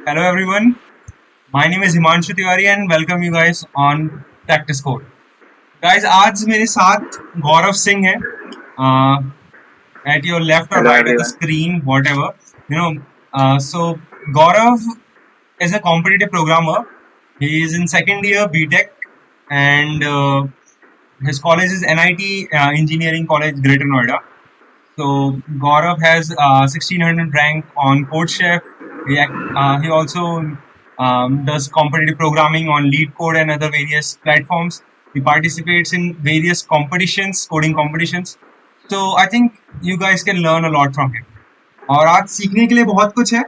Hello everyone. My name is Himanshu Tiwari and welcome you guys on Practice Code. Guys, आज मेरे साथ गौरव सिंह है. Uh, at your left or Hello right of the everyone. screen, whatever. You know, so Gaurav is a competitive programmer. He is in second year BTech and his college is NIT Engineering College, Greater Noida. So Gaurav has 1600 rank on CodeChef. He also does competitive programming on LeetCode and other various platforms. He participates in various competitions, coding competitions. So I think you guys can learn a lot from him. और आज सीखने के लिए बहुत कुछ है.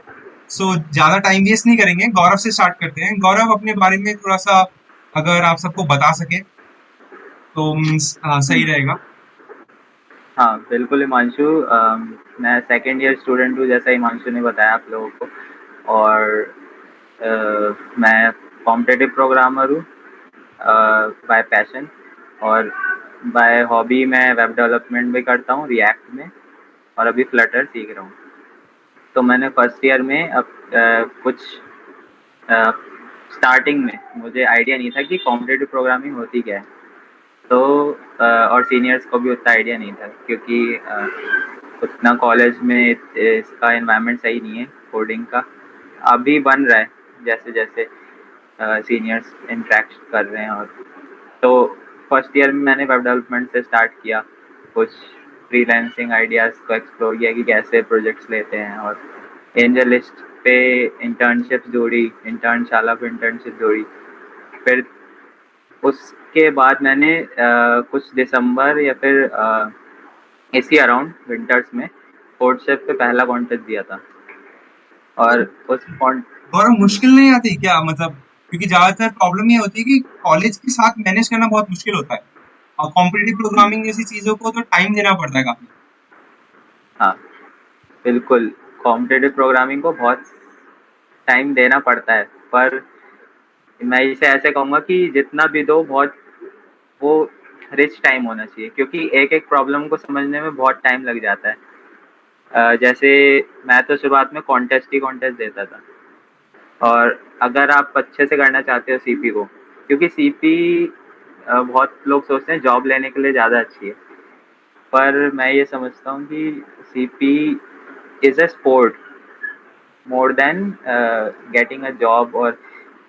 सो ज्यादा time waste नहीं करेंगे. गौरव से स्टार्ट करते हैं. गौरव अपने बारे में थोड़ा सा अगर आप सबको बता सके तो सही हम्म, रहेगा. हाँ बिल्कुल हिमांशु। मैं सेकेंड ईयर स्टूडेंट हूँ, जैसा हिमांशु ने बताया आप लोगों को। और मैं कॉम्पिटिटिव प्रोग्रामर हूँ बाय पैशन। और बाय हॉबी मैं वेब डेवलपमेंट भी करता हूँ रिएक्ट में, और अभी फ्लटर सीख रहा हूँ। तो मैंने फर्स्ट ईयर में अब कुछ स्टार्टिंग में मुझे आइडिया नहीं था कि कॉम्पिटिटिव प्रोग्रामिंग होती क्या है। तो और सीनियर्स को भी उतना आइडिया नहीं था, क्योंकि उतना कॉलेज में इसका एनवायरनमेंट सही नहीं है कोडिंग का। अभी बन रहा है जैसे जैसे सीनियर्स इंटरेक्ट कर रहे हैं। और तो फर्स्ट ईयर में मैंने वेब डेवलपमेंट से स्टार्ट किया, कुछ फ्रीलांसिंग आइडियाज़ को एक्सप्लोर किया कि कैसे प्रोजेक्ट्स लेते हैं। और एंजल लिस्ट पे इंटर्नशिप जोड़ी, इंटर्नशाला पे इंटर्नशिप जोड़ी। फिर उसके बाद मैंने कुछ दिसंबर या फिर इसी अराउंड विंटर्स में कोडशेफ पे पहला कॉन्टेस्ट दिया था। तो और उस गौरव मुश्किल नहीं आती क्या, मतलब क्योंकि ज्यादातर प्रॉब्लम ये होती है कि कॉलेज के साथ मैनेज करना बहुत मुश्किल होता है और कॉम्पिटिटिव प्रोग्रामिंग जैसी चीजों को तो टाइम देना पड़ता है काफी. हाँ बिल्कुल, कॉम्पिटिटिव प्रोग्रामिंग को बहुत टाइम देना पड़ता है, पर मैं इसे ऐसे कहूँगा कि जितना भी दो, बहुत वो रिच टाइम होना चाहिए, क्योंकि एक एक प्रॉब्लम को समझने में बहुत टाइम लग जाता है। जैसे मैं तो शुरुआत में कॉन्टेस्ट ही कॉन्टेस्ट देता था। और अगर आप अच्छे से करना चाहते हो सीपी को, क्योंकि सीपी बहुत लोग सोचते हैं जॉब लेने के लिए ज़्यादा अच्छी है, पर मैं ये समझता हूँ कि CP is a sport more than getting a job, और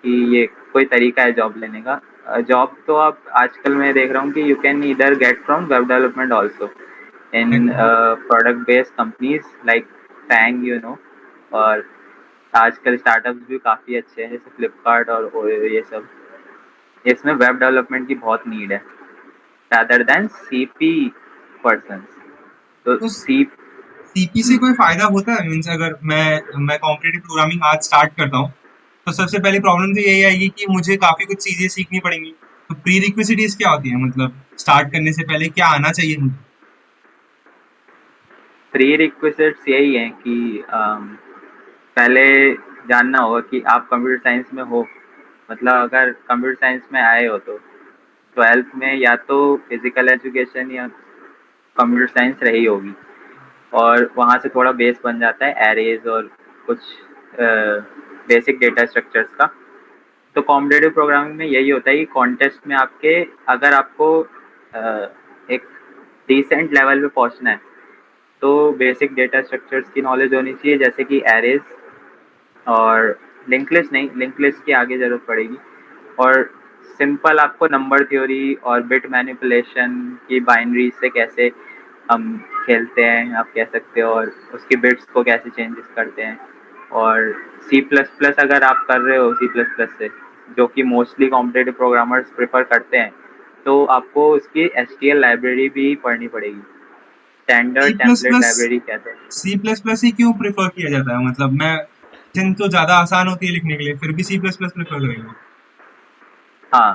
कि ये कोई तरीका है जॉब लेने का। जॉब तो आप आजकल मैं देख रहा हूँ कि you can either get from web development also in product based companies like FAANG, you know. और आजकल स्टार्टअप्स भी काफ़ी अच्छे हैं, जैसे फ्लिपकार्ट और ओयो, ये सब। इसमें वेब डेवलपमेंट की बहुत नीड है rather than सीपी पर्सन। तो तो सी सीपी से कोई फायदा होता है? मीन्स अगर मैं कॉम्पिटिटिव प्रोग्रामिंग आज स्टार्ट करता हूँ तो सबसे पहली प्रॉब्लम तो यही आएगी कि मुझे काफी कुछ चीजें सीखनी पड़ेंगी. तो प्री रिक्विजिटीज क्या होती है, मतलब स्टार्ट करने से पहले क्या आना चाहिए मुझे? प्री रिक्विजिट्स यही हैं कि पहले जानना होगा कि आप कंप्यूटर साइंस में हो। मतलब अगर कंप्यूटर साइंस में आए हो तो ट्वेल्थ में या तो फिजिकल एजुकेशन या कंप्यूटर साइंस रही होगी, और वहाँ से थोड़ा बेस बन जाता है एरेज और कुछ बेसिक डेटा स्ट्रक्चर्स का। तो कॉम्पिटिटिव प्रोग्रामिंग में यही होता है कि कॉन्टेस्ट में आपके, अगर आपको एक डिसेंट लेवल पे पहुँचना है, तो बेसिक डेटा स्ट्रक्चर्स की नॉलेज होनी चाहिए, जैसे कि एरेज। और लिंक लिस्ट नहीं, लिंक लिस्ट की आगे ज़रूरत पड़ेगी। और सिंपल आपको नंबर थ्योरी और बिट मैनिपुलेशन की बाइनरी से कैसे हम खेलते हैं आप कह सकते हो, और उसकी बिट्स को कैसे चेंजेस करते हैं। और सी प्लस प्लस अगर आप कर रहे हो सी प्लस प्लस से, जो कि मोस्टली कॉम्पिटिटिव प्रोग्रामर्स प्रेफर करते हैं, तो आपको उसकी एस लाइब्रेरी भी पढ़नी पड़ेगी। C standard plus template plus library कहते हैं। सी प्लस प्लस ही क्यों प्रेफर किया जाता है? मतलब मैं जिन तो ज्यादा आसान होती है लिखने के लिए, फिर भी सी प्लस प्लस प्रेफर करेंगे. हाँ,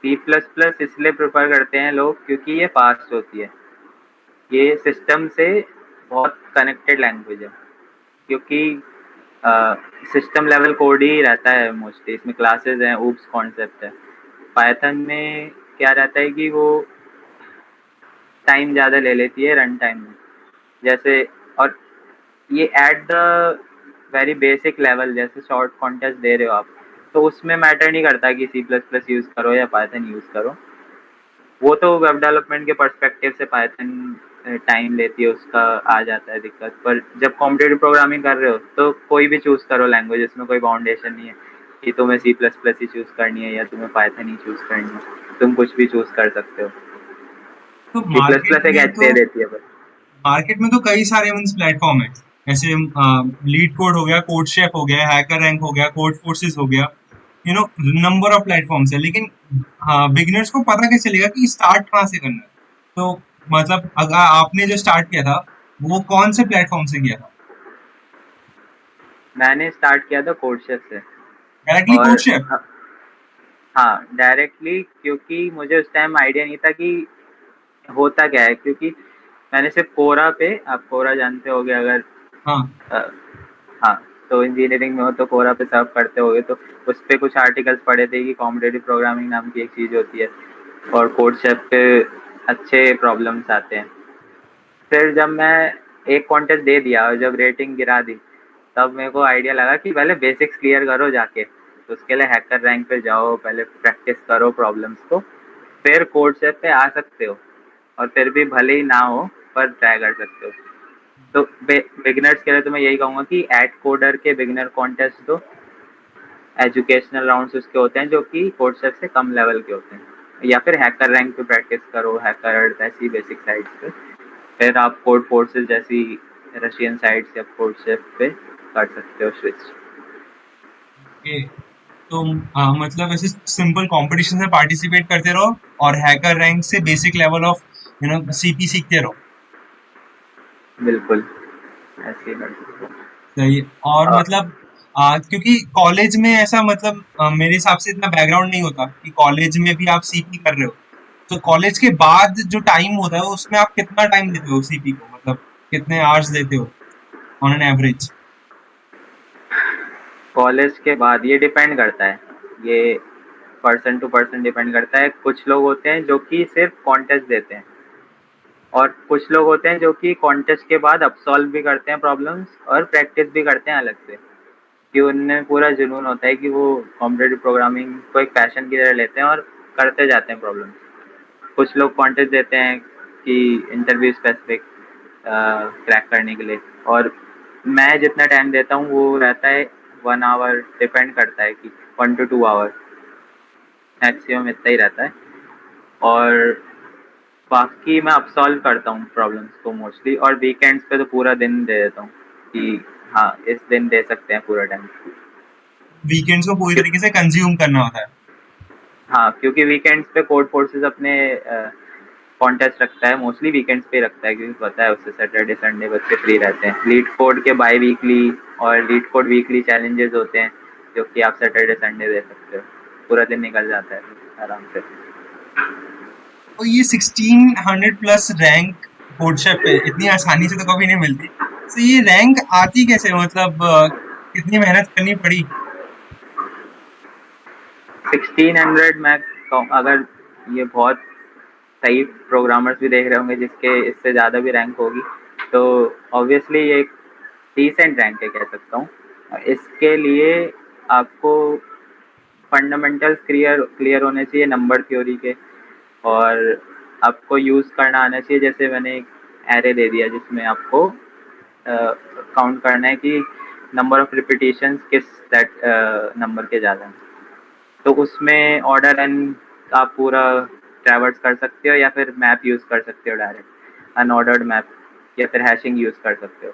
सी प्लस प्लस इसलिए प्रेफर करते हैं लोग क्योंकि ये फास्ट होती है। ये सिस्टम से बहुत कनेक्टेड लैंग्वेज है, क्योंकि सिस्टम लेवल कोड ही रहता है मोस्टली। इसमें क्लासेस हैं, ऊप्स कॉन्सेप्ट है। पाइथन में क्या रहता है कि वो टाइम ज़्यादा ले लेती है रन टाइम में, जैसे। और ये at the very basic level जैसे शॉर्ट कॉन्टेस्ट दे रहे हो आप, तो उसमें मैटर नहीं करता कि C++ यूज़ करो या पाइथन यूज़ करो। वो तो वेब डेवलपमेंट के पर्सपेक्टिव से पाइथन टाइम लेती है, उसका आ जाता है दिक्कत। पर जब कॉम्पिटिटिव प्रोग्रामिंग कर रहे हो तो कोई भी चूज़ करो लैंग्वेज, इसमें कोई बाउंडेशन नहीं है कि तुम्हें C++ ही चूज़ करनी है या तुम्हें पाइथन ही चूज़ करनी है, तुम कुछ भी चूज़ कर सकते हो। तो C++ एक एज दे देती है बस। मार्केट में तो कई सारे मीन्स प्लेटफॉर्म है, जैसे लीड कोड हो गया, कोड शेफ हो गया, हैकर रैंक हो गया, कोड फोर्सेस हो गया, नंबर ऑफ प्लेटफॉर्म्स है। लेकिन बिगिनर्स को पता कैसे चलेगा कि स्टार्ट कहाँ से करना है? तो मतलब अगर आपने जो स्टार्ट किया था वो कौन से प्लेटफॉर्म से किया था? मैंने स्टार्ट किया था कोडशेफ से। डायरेक्टली कोड और शेफ? हाँ, डायरेक्टली, क्योंकि मुझे उस टाइम आइडिया नहीं था कि होता क्या है, क्योंकि मैंने सिर्फ कोरा पे, आप कोरा जानते होगे अगर, हाँ। अ, हाँ, तो इंजीनियरिंग में हो तो कोरा पे सर्व करते होगे, तो उस पे कुछ आर्टिकल्स पढ़े थे कि कॉम्पिटिटिव प्रोग्रामिंग नाम की एक चीज़ होती है और कोड शेफ पे अच्छे प्रॉब्लम्स आते हैं। फिर जब मैं एक कॉन्टेस्ट दे दिया और जब रेटिंग गिरा दी, तब मेरे को आइडिया लगा कि पहले बेसिक्स क्लियर करो जाके, तो उसके लिए हैकर रैंक पे जाओ, पहले प्रैक्टिस करो प्रॉब्लम्स को, फिर कोड शेफ पे आ सकते हो। और फिर भी भले ही ना हो पर ट्राई कर सकते हो। तो बिगिनर्स के लिए तो मैं यही कहूँगा कि एट कोडर के बिगिनर कॉन्टेस्ट दो, एजुकेशनल राउंड्स उसके होते हैं जो कि कोड शेफ से कम लेवल के होते हैं, या फिर हैकर रैंक पे प्रैक्टिस करो, हैकर ऐसी बेसिक साइट्स पे, फिर आप कोड फोर्सेस जैसी रशियन साइट्स या कोड शेफ पे कर सकते हो स्विच। ओके। तो मतलब ऐसे सिंपल कंपटीशन में पार्टिसिपेट करते रहो और हैकर रैंक से बेसिक लेवल ऑफ सीपी सीखते रहो। बिल्कुल ऐसे ही कर सकते हो। सही। और अ, मतलब क्योंकि कॉलेज में ऐसा मतलब मेरे हिसाब से इतना बैकग्राउंड नहीं होता कि कॉलेज में भी आप सीपी कर रहे हो। तो कॉलेज के बाद जो टाइम होता है उसमें आप कितना टाइम देते हो सीपी को, मतलब कितने आवर्स देते हो ऑन एन एवरेज? कॉलेज के बाद ये डिपेंड करता है, ये पर्सन टू पर्सन डिपेंड करता है। कुछ लोग होते हैं जो कि सिर्फ कॉन्टेस्ट देते हैं, और कुछ लोग होते हैं जो कि कॉन्टेस्ट के बाद अब सॉल्व भी करते हैं प्रॉब्लम्स और प्रैक्टिस भी करते हैं अलग से, कि उनमें पूरा जुनून होता है कि वो कॉम्पिटिटिव प्रोग्रामिंग को एक पैशन की तरह लेते हैं और करते जाते हैं प्रॉब्लम्स। कुछ लोग कॉन्टेस्ट देते हैं कि इंटरव्यू स्पेसिफिक क्रैक करने के लिए, और मैं जितना टाइम देता हूँ वो रहता है 1 आवर, डिपेंड करता है कि 1 to 2 आवर मैक्सिमम इतना ही रहता है। और बाकी मैं अब सॉल्व करता हूँ प्रॉब्लम्स को मोस्टली, और वीकेंड्स पे तो पूरा दिन दे देता हूँ कि हाँ इस दिन दे सकते हैं पूरा टाइम। वीकेंड्स को पूरी तरीके से कंज्यूम करना होता है? हाँ, क्योंकि वीकेंड्स पे कोड फोर्सेस अपने कॉन्टेस्ट रखता है, मोस्टली वीकेंड्स पे रखता है, क्योंकि पता है उससे सैटरडे संडे बच्चे फ्री रहते हैं। लीड कोड के बाई वीकली और लीड कोड वीकली चैलेंजेस होते हैं जो कि आप सैटरडे संडे दे सकते हो, पूरा दिन निकल जाता है आराम से। तो ये 1600 प्लस रैंक कोडशेफ पे इतनी आसानी से तो कभी नहीं मिलती, तो ये रैंक आती कैसे, मतलब कितनी मेहनत करनी पड़ी? 1600 मैं अगर, ये बहुत सही प्रोग्रामर्स भी देख रहे होंगे जिसके इससे ज़्यादा भी रैंक होगी, तो ऑब्वियसली ये एक डिसेंट रैंक है कह सकता हूँ। इसके लिए आपको फंडामेंटल्स क्लियर क्लियर होने चाहिए नंबर थ्योरी के, और आपको यूज़ करना आना चाहिए। जैसे मैंने एक एरे दे दिया जिसमें आपको काउंट करना है कि नंबर ऑफ रिपीटिशंस किस दैट नंबर के ज़्यादा हैं, तो उसमें ऑर्डर एन आप पूरा ट्रैवर्स कर सकते हो, या फिर मैप यूज़ कर सकते हो डायरेक्ट अनऑर्डर्ड मैप, या फिर हैशिंग यूज़ कर सकते हो।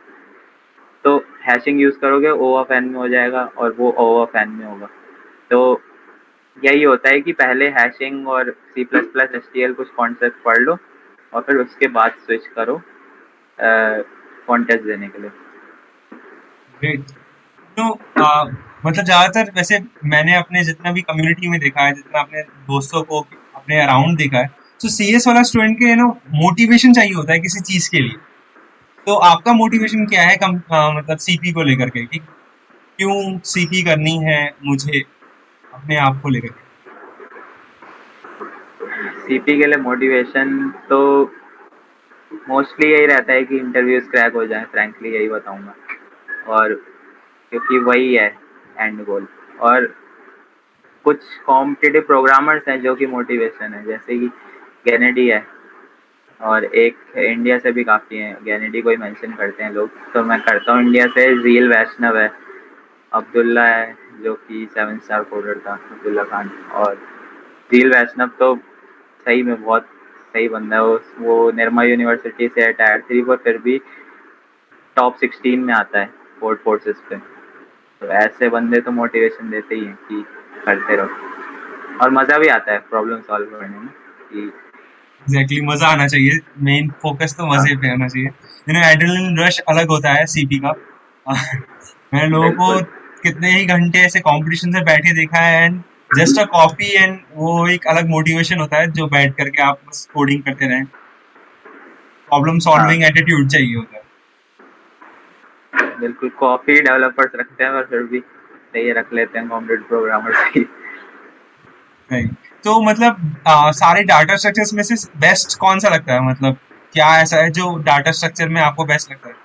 तो हैशिंग यूज़ करोगे ओ ऑफ एन में हो जाएगा और वो ओ ऑफ एन में होगा। तो यही होता है कि पहले हैशिंग और C plus plus H T L कुछ कॉन्सेप्ट पढ़ लो और फिर उसके बाद स्विच करो कॉन्टेस्ट देने के लिए। ग्रेट। तो मतलब ज्यादातर वैसे मैंने अपने जितना भी कम्युनिटी में देखा है, जितना अपने दोस्तों को अपने अराउंड देखा है, तो सीएस वाला स्टूडेंट के मोटिवेशन चाहिए होता है किसी चीज के लिए। तो आपका मोटिवेशन क्या है मतलब सीपी को लेकर के, कि क्यों सीपी करनी है मुझे अपने आप को लेकर के? सीपी के लिए मोटिवेशन तो मोस्टली यही रहता है कि इंटरव्यूज क्रैक हो जाए, फ्रैंकली यही बताऊंगा। और क्योंकि वही है एंड गोल। और कुछ कॉम्पिटिटिव प्रोग्रामर्स हैं जो कि मोटिवेशन है, जैसे कि गेनेडी है, और एक इंडिया से भी काफ़ी हैं, गेनेडी को ही मेंशन करते हैं लोग, तो मैं करता हूँ इंडिया से। झील वैष्णव है, अब्दुल्ला है जो कि 7 स्टार कोडर था, अब्दुल्ला खान। और झील वैष्णव तो सही में बहुत सही बंदा है। वो निर्मा यूनिवर्सिटी से है टायर 3 पर, फिर भी टॉप 16 में आता है कोड फोर्सेस पे। तो ऐसे बंदे तो मोटिवेशन देते ही हैं कि करते रहो, और मज़ा भी आता है प्रॉब्लम सॉल्व करने में कि एग्जैक्टली, मजा आना चाहिए। मेन फोकस तो हाँ मजे पे होना चाहिए। एड्रेनलिन रश अलग होता है सीपी का। मैंने लोगों को बिल्कुल। कितने ही घंटे ऐसे कंपटीशन से बैठे देखा है, and just a copy, and वो एक अलग मोटिवेशन होता है जो बैठ करके आप बस कोडिंग करते रहें। प्रॉब्लम हाँ सॉल्विंग एटीट्यूड चाहिए होता है। बिल्कुल, कॉपी डेवलपर्स रखते हैं, पर फिर भी सही रख लेते हैं कॉम्पिटेटिव प्रोग्रामर्स ही। राइट। तो मतलब सारे डाटा स्ट्रक्चर्स में से बेस्ट कौन सा लगता है? मतलब क्या ऐसा है जो डाटा स्ट्रक्चर में आपको बेस्ट लगता है?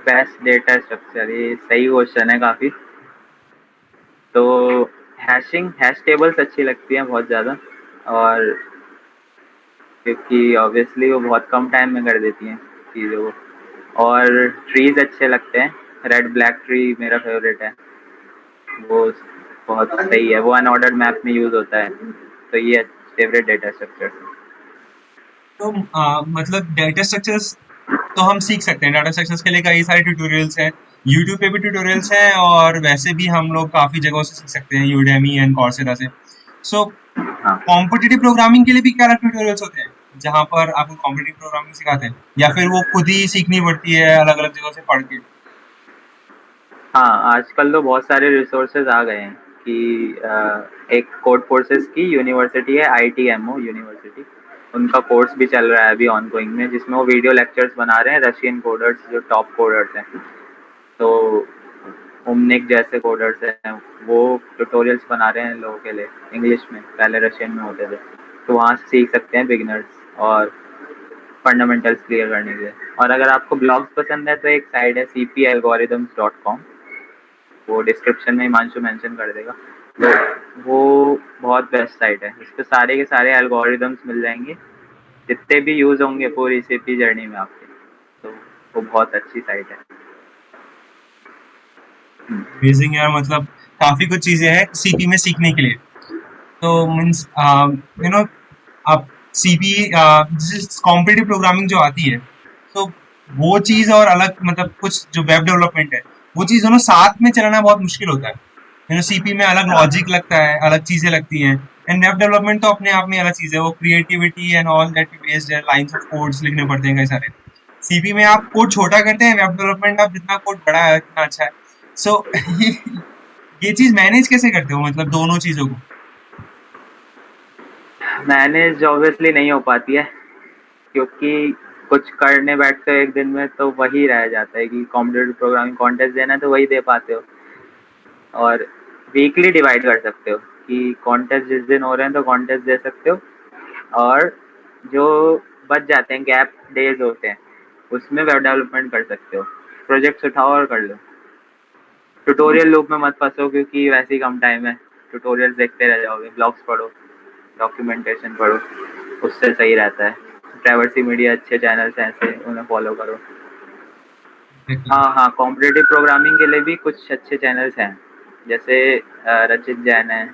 बेस्ट डेटा स्ट्रक्चर, ये सही क्वेश्चन है काफ़ी। तो हैश टेबल्स अच्छी लगती हैं बहुत ज़्यादा, और क्योंकि ऑब्वियसली वो बहुत कम टाइम में कर देती हैं चीज़ों को। और ट्रीज अच्छे लगते हैं, रेड ब्लैक ट्री मेरा फेवरेट है, वो बहुत सही है, वो अनऑर्डर्ड मैप में यूज़ होता है। तो ये फेवरेट डेटा स्ट्रक्चर है। तो मतलब डेटा स्ट्रक्चर्स तो हम सीख सकते हैं। डाटा स्ट्रक्चर्स के लिए कई सारे ट्यूटोरियल्स हैं, यूट्यूब पे भी ट्यूटोरियल्स हैं, और वैसे भी हम लोग काफी जगहों से सीख सकते हैं, यूडेमी एंड कॉर्सेरा से। सो हाँ कॉम्पिटिटिव प्रोग्रामिंग के लिए भी क्या अलग ट्यूटोरियल्स होते हैं जहाँ पर आपको कॉम्पिटिटिव प्रोग्रामिंग सिखाते हैं, या फिर वो खुद ही सीखनी पड़ती है अलग अलग जगहों से पढ़ के? हाँ, आजकल तो बहुत सारे रिसोर्सेज आ गए हैं कि एक कोड फोर्सेस की यूनिवर्सिटी है, ITMO यूनिवर्सिटी, उनका कोर्स भी चल रहा है अभी ऑनगोइंग में, जिसमें वो वीडियो लेक्चर्स बना रहे हैं रशियन कोडर्स जो टॉप कोडर्स हैं। तो ओमनिक जैसे कोडर्स हैं, वो ट्यूटोरियल्स बना रहे हैं लोगों के लिए इंग्लिश में, पहले रशियन में होते थे। तो वहाँ से सीख सकते हैं बिगिनर्स, और फंडामेंटल्स क्लियर करने के लिए। और अगर आपको ब्लॉग्स पसंद है तो एक साइट है cpalgorithms.com, वो डिस्क्रिप्शन में हिमांशु मेंशन कर देगा। तो वो बहुत बेस्ट साइट है, इस पे सारे के सारे एल्गोरिदम्स मिल जाएंगे जितने भी यूज़ होंगे पूरी सीपी जर्नी में आपके। तो वो बहुत अच्छी साइट है। अमेजिंग यार, मतलब काफी कुछ चीजें हैं सीपी में सीखने के लिए। तो मीन्स आप सीपी कॉम्पिटिटिव प्रोग्रामिंग जो आती है, तो वो चीज और अलग, मतलब कुछ जो वेब डेवलपमेंट है, वो चीज दोनों साथ में चलाना बहुत मुश्किल होता है। सीपी में अलग हाँ लॉजिक लगता है, अलग चीजें लगती हैं, एंड वेब डेवलपमेंट तो अपने आप में अलग चीज है, वो creativity and all that based है, लाइंस ऑफ कोड्स लिखने पड़ते हैं कई सारे। सीपी में आप कोड छोटा करते हैं, वेब डेवलपमेंट आप जितना कोड बड़ा है उतना अच्छा है। सो ये चीज मैनेज कैसे करते हो, मतलब दोनों चीजों को? मैनेज ऑब्वियसली नहीं हो पाती है, क्योंकि कुछ करने बैठते हो एक दिन में तो वही रह जाता है कि कॉम्पिटिटिव प्रोग्रामिंग कॉन्टेस्ट देना है तो वही दे पाते हो। और वीकली डिवाइड कर सकते हो कि कॉन्टेस्ट जिस दिन हो रहे हैं तो कॉन्टेस्ट दे सकते हो, और जो बच जाते हैं गैप डेज होते हैं उसमें वेब डेवलपमेंट कर सकते हो। प्रोजेक्ट्स उठाओ और कर लो। ट्यूटोरियल लूप में मत फंसो, क्योंकि वैसे ही कम टाइम है, ट्यूटोरियल्स देखते रह जाओगे, ब्लॉग्स पढ़ो, डॉक्यूमेंटेशन पढ़ो, उससे सही रहता है। ट्रैवर्सी मीडिया अच्छे चैनल्स हैं ऐसे, उन्हें फॉलो करो। हाँ हाँ, कॉम्पिटिटिव प्रोग्रामिंग के लिए भी कुछ अच्छे चैनल्स हैं, जैसे रचित जैन है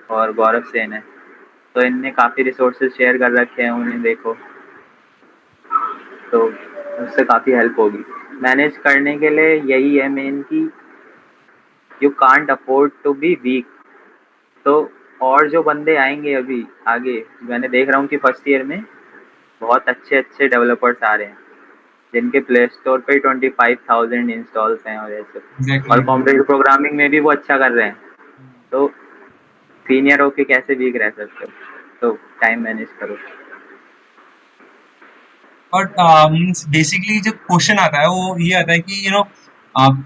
और गौरव सेन है। तो इनने काफ़ी रिसोर्सेज शेयर कर रखे हैं, उन्हें देखो तो उससे काफ़ी हेल्प होगी। मैनेज करने के लिए यही है मेन कि you can't afford to be weak. तो और जो बंदे आएंगे अभी आगे, मैंने देख रहा हूँ कि फर्स्ट ईयर में बहुत अच्छे अच्छे डेवलपर्स आ रहे हैं जिनके प्ले स्टोर पे 25,000 इंस्टॉल्स हैं और ऐसे। और एग्जैक्टली। कॉम्पिटिटिव प्रोग्रामिंग में भी वो अच्छा कर रहे हैं, तो सीनियर होके कैसे वीक रह सकते हो? तो टाइम मैनेज करो। और बेसिकली जो क्वेश्चन आता है वो ये आता है कि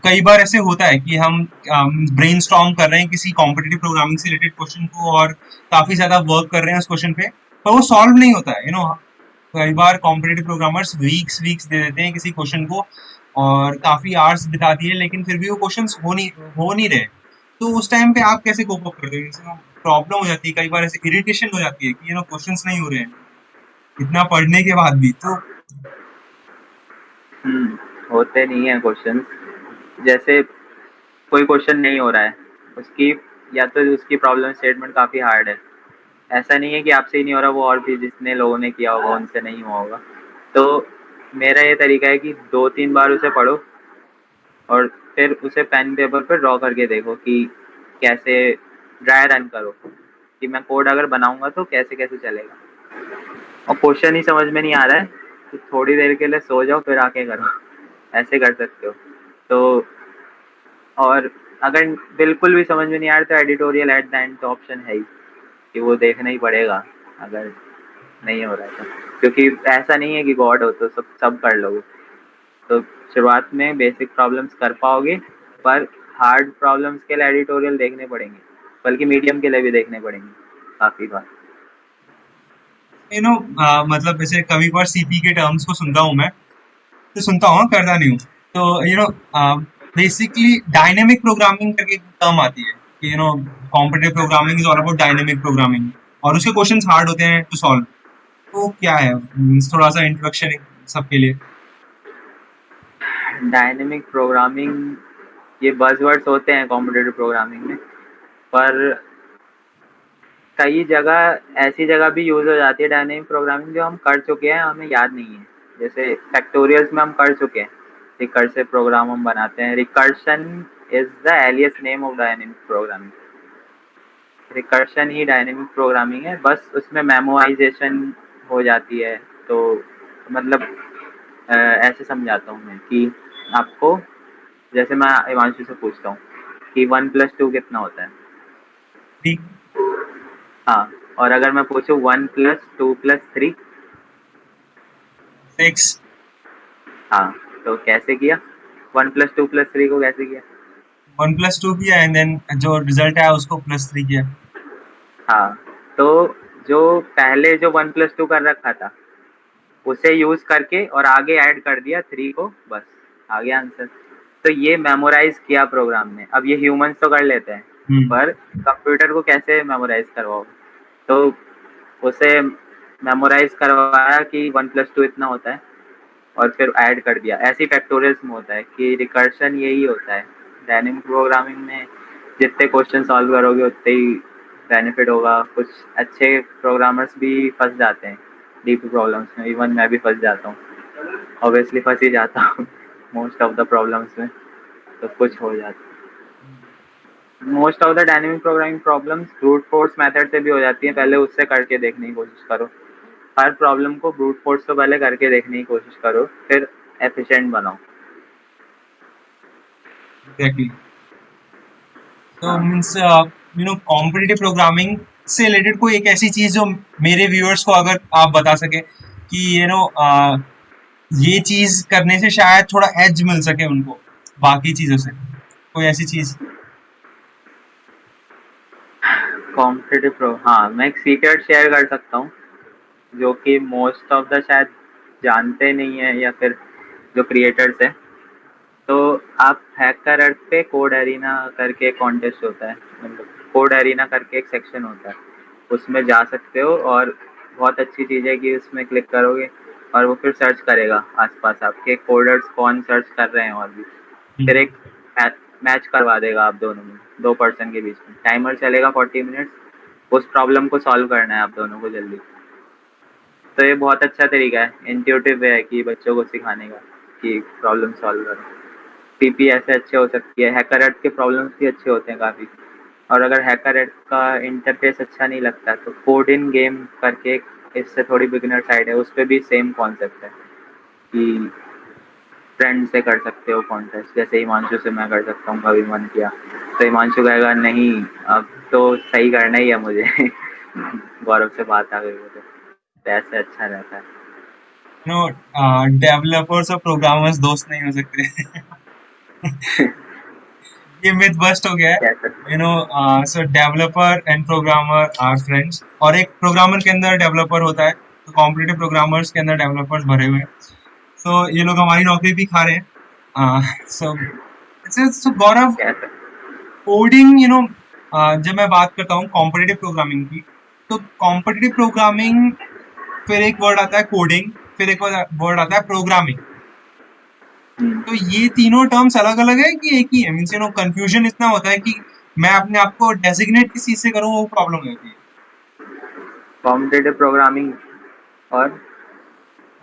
कई बार ऐसे होता है कि हम ब्रेनस्टॉर्म कर रहे हैं किसी कॉम्पिटिटिव प्रोग्रामिंग से रिलेटेड क्वेश्चन को, और काफी ज्यादा वर्क कर रहे हैं उस क्वेश्चन पे, पर वो सॉल्व नहीं होता है। कई बार कॉम्पिटिटिव प्रोग्रामर्स वीक्स वीक्स दे देते हैं किसी क्वेश्चन को, और काफी आवर्स बिता दिए, लेकिन फिर भी वो क्वेश्चंस हो नहीं रहे। तो उस टाइम पे आप कैसे कोप अप करते हो? जैसे प्रॉब्लम हो जाती है कई बार, ऐसे इरिटेशन हो जाती है कि क्वेश्चंस नहीं हो रहे हैं इतना पढ़ने के बाद भी। तो होते नहीं है क्वेश्चंस। जैसे कोई क्वेश्चन नहीं हो रहा है, उसकी या तो उसकी प्रॉब्लम स्टेटमेंट काफ़ी हार्ड है। ऐसा नहीं है कि आपसे ही नहीं हो रहा, वो और भी जितने लोगों ने किया होगा उनसे नहीं हुआ होगा। तो मेरा ये तरीका है कि 2-3 बार उसे पढ़ो और फिर उसे पेन पेपर पर ड्रॉ करके देखो कि कैसे ड्राई रन करो कि मैं कोड अगर बनाऊंगा तो कैसे कैसे चलेगा। और क्वेश्चन ही समझ में नहीं आ रहा है तो थोड़ी देर के लिए सो जाओ, फिर आके करो। ऐसे कर सकते हो। तो और अगर बिल्कुल भी समझ में नहीं आ रहा तो एडिटोरियल एट द एंड तो ऑप्शन है ही कि वो देखना ही पड़ेगा अगर नहीं हो रहा है तो। क्योंकि ऐसा नहीं है कि गॉड हो तो सब सब कर लोगे। तो शुरुआत में बेसिक प्रॉब्लम्स कर पाओगे, पर हार्ड प्रॉब्लम्स के लिए एडिटोरियल देखने पड़ेंगे, बल्कि मीडियम के लिए भी देखने पड़ेंगे काफ़ी बार। यू नो मतलब ऐसे कभी बार सीपी के टर्म्स को सुनता हूँ मैं, तो सुनता हूँ, करता नहीं हूँ। तो बेसिकली डायनेमिक प्रोग्रामिंग करके टर्म आती है कि competitive programming is all about dynamic programming, और उसके क्वेश्चंस हार्ड होते हैं टू सॉल्व। तो क्या है? थोड़ा सा इंट्रोडक्शन सबके लिए। डायनेमिक प्रोग्रामिंग, ये बज़वर्ड्स होते हैं कॉम्पिटिटिव प्रोग्रामिंग में, पर कई जगह ऐसी जगह भी यूज़ हो जाती है डायनेमिक प्रोग्रामिंग जो हम कर चुके हैं, हमें याद नहीं है। जैसे फैक्टोरियल्स में हम कर चुके हैं, रिकर्सिव प्रोग्राम हम बनाते हैं। Recursion is the alias name of dynamic programming. Recursion ही डायनेमिक प्रोग्रामिंग है, बस उसमें मेमोराइजेशन हो जाती है। तो मतलब ऐसे समझाता हूँ मैं कि आपको, जैसे मैं हिमांशु से पूछता हूँ कि 1+2 कितना होता है। ठीक। हाँ, और अगर मैं पूछूँ 1+2+3। 6। हाँ, तो कैसे किया? 1+2+3 को कैसे किया? 1+2 किया एंड देन जो रिजल्ट आया उसको +3 किया। हाँ, तो जो पहले जो 1+2 कर रखा था उसे यूज करके और आगे ऐड कर दिया 3 को, बस आ गया आंसर। तो ये मेमोराइज किया प्रोग्राम ने। अब ये ह्यूमंस तो कर लेते हैं, हम्म। पर कंप्यूटर को कैसे मेमोराइज करवाओगे? तो उसे मेमोराइज करवाया कि 1+2 इतना होता है और फिर ऐड कर दिया। ऐसे ही फैक्टोरियल्स में होता है कि रिकर्शन यही होता है। डायनेमिक प्रोग्रामिंग में जितने क्वेश्चन सॉल्व करोगे उतने ही बेनिफिट होगा। कुछ अच्छे प्रोग्रामर्स भी फंस जाते हैं डीप प्रॉब्लम्स में, इवन मैं भी फंस जाता हूँ, ऑब्वियसली फंस ही जाता हूँ मोस्ट ऑफ द प्रॉब्लम्स में। तो कुछ हो जाता है। Most of the dynamic programming problems brute force method से भी हो जाती है, पहले उससे करके देखने की कोशिश करो। हर प्रॉब्लम को ब्रूट फोर्स से पहले करके देखने की कोशिश करो, फिर एफिशिएंट बनाओ। एग्जैक्टली। तो हाँ, मीन्स कॉम्पिटिटिव प्रोग्रामिंग से रिलेटेड कोई एक ऐसी चीज जो मेरे व्यूअर्स को अगर आप बता सके कि ये चीज करने से शायद थोड़ा एज मिल सके उनको बाकी चीजों से, कोई ऐसी चीज। कॉम्पिटिटिव प्रो, हाँ मैं एक सीक्रेट शेयर कर सकता हूँ जो कि मोस्ट ऑफ द शायद जानते नहीं है, या फिर जो क्रिएटर्स है। तो आप हैकर अर्थ पे कोड एरिना करके कॉन्टेस्ट होता है, मतलब कोड एरिना करके एक सेक्शन होता है, उसमें जा सकते हो। और बहुत अच्छी चीज़ है कि उसमें क्लिक करोगे और वो फिर सर्च करेगा आसपास आपके कोडर्स कौन सर्च कर रहे हैं, और भी फिर हम्म। एक मैच करवा देगा आप दोनों में, 2 पर्सन के बीच में। टाइमर चलेगा 40 मिनट्स। उस प्रॉब्लम को सॉल्व करना है आप दोनों को जल्दी। तो ये बहुत अच्छा तरीका है, इंट्यूटिव वे है कि बच्चों को सिखाने का कि प्रॉब्लम सॉल्व करो। पीपी ऐसे अच्छे हो सकती है। हैकर एड के प्रॉब्लम्स भी अच्छे होते हैं काफ़ी। और अगर हैकर एड का इंटरफेस अच्छा नहीं लगता तो कोड इन गेम करके इससे थोड़ी बिगिनर साइड है, उस पर भी सेम कॉन्सेप्ट है कि फ्रेंड से कर सकते हो कॉन्टेस्ट। जैसे हिमांशु से मैं कर सकता हूँ, कभी मन किया तो हिमांशु कहेगा नहीं अब तो सही करना ही है मुझे गौरव से बात आ गई वो तो ऐसे अच्छा रहता है। डेवलपर्स और प्रोग्रामर्स दोस्त नहीं हो सकते। ये मिथ बस्ट हो गया है। कह सकते so developer and programmer are friends, और एक प्रोग्रामर के अंदर डेवलपर होता है, तो कॉम्पिटिटिव प्रोग्रामर्स के अंदर डेवलपर्स भरे हुए हैं। तो ये लोग हमारी नौकरी भी खा रहे हैं। सो गौरव, कैसे? कोडिंग जब मैं बात करता हूँ कॉम्पिटिटिव प्रोग्रामिंग की, तो कॉम्पिटिटिव प्रोग्रामिंग, फिर एक वर्ड आता है कोडिंग, फिर एक वर्ड आता है प्रोग्रामिंग। हम्म। तो ये तीनों टर्म्स अलग अलग है कि एक ही है? मीन्स कंफ्यूजन इतना होता है कि मैं अपने आप को डेजिग्नेट किस चीज से करूँ, वो प्रॉब्लम होती है। कॉम्पिटिटिव प्रोग्रामिंग और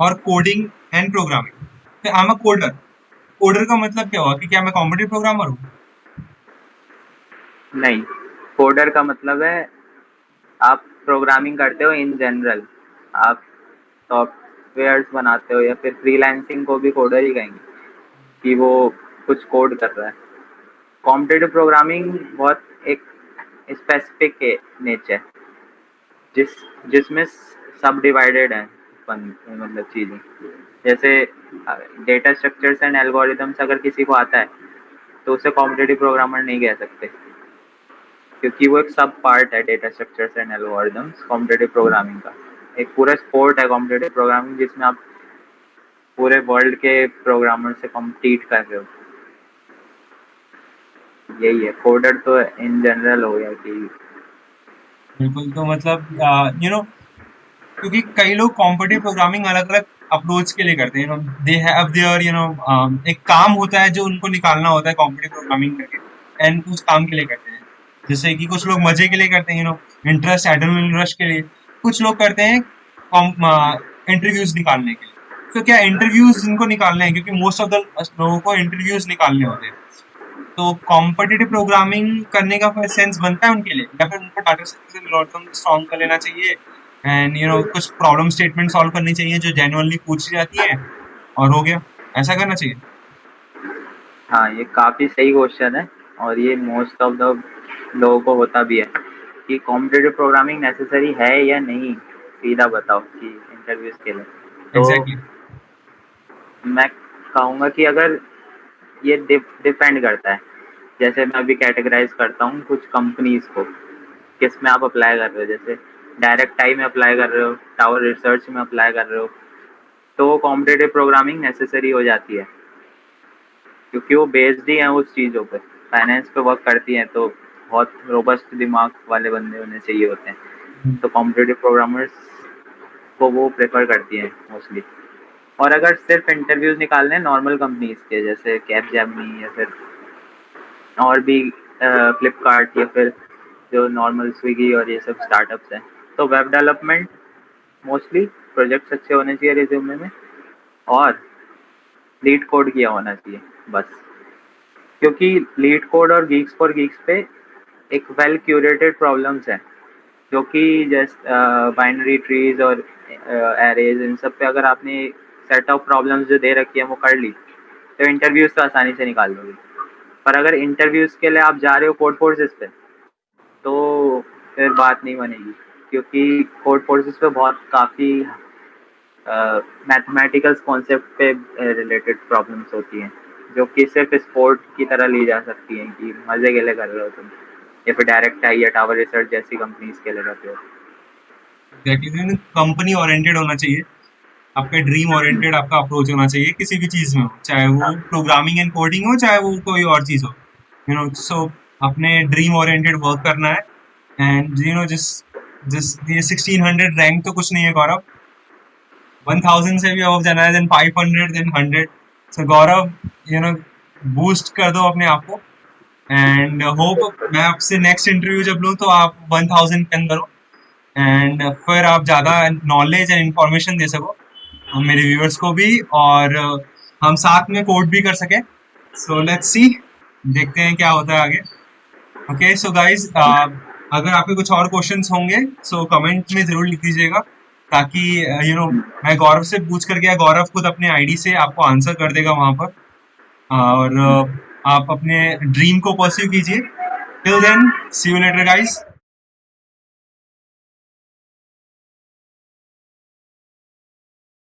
और कोडिंग एंड प्रोग्रामिंग, तो I am a coder. Coder का मतलब क्या हुआ कि क्या मैं कॉम्पिटिटिव प्रोग्रामर हूँ? नहीं, कोडर का मतलब है आप प्रोग्रामिंग करते हो इन जनरल, आप सॉफ्टवेयर्स बनाते हो, या फिर फ्रीलांसिंग को भी कोडर ही कहेंगे कि वो कुछ कोड कर रहा है। कॉम्पिटिटिव प्रोग्रामिंग बहुत एक स्पेसिफिक नेचर है, जिसमें सब डिवाइडेड है, मतलब चीजें, जैसे डेटा स्ट्रक्चर्स एंड एल्गोरिदम्स अगर किसी को आता है तो उसे कॉम्पिटिटिव प्रोग्रामर नहीं कह सकते, क्योंकि वो एक सब पार्ट है data structures and algorithms competitive programming का। एक पूरा स्पोर्ट है कॉम्पिटिटिव प्रोग्रामिंग, जिसमें आप पूरे वर्ल्ड के प्रोग्रामर से कम्पीट कर रहे हो। यही है, कोडर तो इन जनरल हो गया कि बिल्कुल। तो मतलब क्योंकि कई लोग कॉम्पिटिटिव प्रोग्रामिंग अलग अलग अप्रोच के लिए करते हैं। दे हैव देयर एक काम होता है जो उनको निकालना होता है कॉम्पिटिटिव प्रोग्रामिंग करके, एंड उस काम के लिए करते हैं। जैसे कि कुछ लोग मजे के लिए करते हैं, इंटरेस्ट, एड्रेनलिन रश के लिए। कुछ लोग करते हैं इंटरव्यूज निकालने के लिए। तो क्या इंटरव्यूज जिनको निकालने हैं, क्योंकि मोस्ट ऑफ द लोगों को इंटरव्यूज निकालने होते हैं, तो कॉम्पिटिटिव प्रोग्रामिंग करने का कोई सेंस बनता है उनके लिए, या फिर उनको डाटा स्ट्रक्चर एल्गोरिथम स्ट्रॉन्ग कर लेना चाहिए, एंड कुछ प्रॉब्लम स्टेटमेंट सॉल्व करनी चाहिए जो जेन्युइनली पूछी जाती है, और हो गया? ऐसा करना चाहिए? हाँ, ये काफ़ी सही क्वेश्चन है, और ये मोस्ट ऑफ द लोगों को होता भी है कि कॉम्पिटिटिव प्रोग्रामिंग नेसेसरी है या नहीं, सीधा बताओ कि इंटरव्यूज के लिए। तो एग्जैक्टली। मैं कहूँगा कि अगर ये डिपेंड करता है, जैसे मैं अभी कैटेगराइज करता हूँ कुछ कंपनीज को, किस में आप अप्लाई कर रहे हो। जैसे डायरेक्ट टाई में अप्लाई कर रहे हो, टावर रिसर्च में अप्लाई कर रहे हो, तो कॉम्पिटिटिव प्रोग्रामिंग नेसेसरी हो जाती है, क्योंकि वो बेस्ड ही हैं उस चीज़ों पे, फाइनेंस पे वर्क करती हैं, तो बहुत रोबस्ट दिमाग वाले बंदे उन्हें चाहिए होते हैं, तो कॉम्पिटिटिव प्रोग्रामर्स को वो प्रेफर करती हैं मोस्टली। और अगर सिर्फ इंटरव्यूज निकालने हैं नॉर्मल कंपनीज के, जैसे कैपजेमिनी या फिर और भी फ्लिपकार्ट, या फिर जो नॉर्मल स्विगी और ये सब स्टार्टअप्स हैं, तो वेब डेवलपमेंट मोस्टली प्रोजेक्ट्स अच्छे होने चाहिए रिज्यूमे में, और लीड कोड किया होना चाहिए बस। क्योंकि लीड कोड और गीक्स फॉर गीक्स पे एक वेल क्यूरेटेड प्रॉब्लम्स हैं, जो कि जैसे बाइनरी ट्रीज और एरेज, इन सब पे अगर आपने सेट ऑफ प्रॉब्लम्स जो दे रखी है वो कर ली, तो इंटरव्यूज तो आसानी से निकाल लोगे। पर अगर इंटरव्यूज के लिए आप जा रहे हो कोड फोर्सेस पे, तो फिर बात नहीं बनेगी, क्योंकि कोड फोर्सेस पे बहुत काफ़ी मैथमेटिकल कॉन्सेप्ट पे रिलेटेड प्रॉब्लम्स होती हैं, जो कि सिर्फ स्पोर्ट की तरह ली जा सकती हैं कि मज़े के लिए कर रहे हो तुम, या फिर डायरेक्ट आई या टावर रिसर्च जैसी कंपनीज के लिए करते हो। एग्जैक्टली। कंपनी ओरिएंटेड होना चाहिए, आपका ड्रीम ओरिएंटेड आपका अप्रोच होना चाहिए किसी भी चीज में हो, चाहे वो हाँ, प्रोग्रामिंग एंड कोडिंग हो, चाहे वो कोई और चीज हो। सो अपने ड्रीम ओरिएंटेड वर्क करना है। एंड जिस जिस ये 1600 रैंक तो कुछ नहीं है गौरव। 1000 से भी अब जाना है, देन 500, देन 100। सो गौरव, बूस्ट कर दो अपने आप को, एंड होप मैं आपसे नेक्स्ट इंटरव्यू जब लूँ तो आप 1000 पेन करो, एंड फिर आप ज्यादा नॉलेज एंड इंफॉर्मेशन दे सको मेरे व्यूअर्स को भी, और हम साथ में कोड भी कर सके। सो लेट्स सी, देखते हैं क्या होता है आगे। ओके, सो गाइज, अगर आपके कुछ और क्वेश्चंस होंगे सो कमेंट में जरूर लिख दीजिएगा, ताकि मैं गौरव से पूछ करके, या गौरव खुद अपने आईडी से आपको आंसर कर देगा वहां पर, और आप अपने ड्रीम को परस्यू कीजिए। Till then, see you later guys.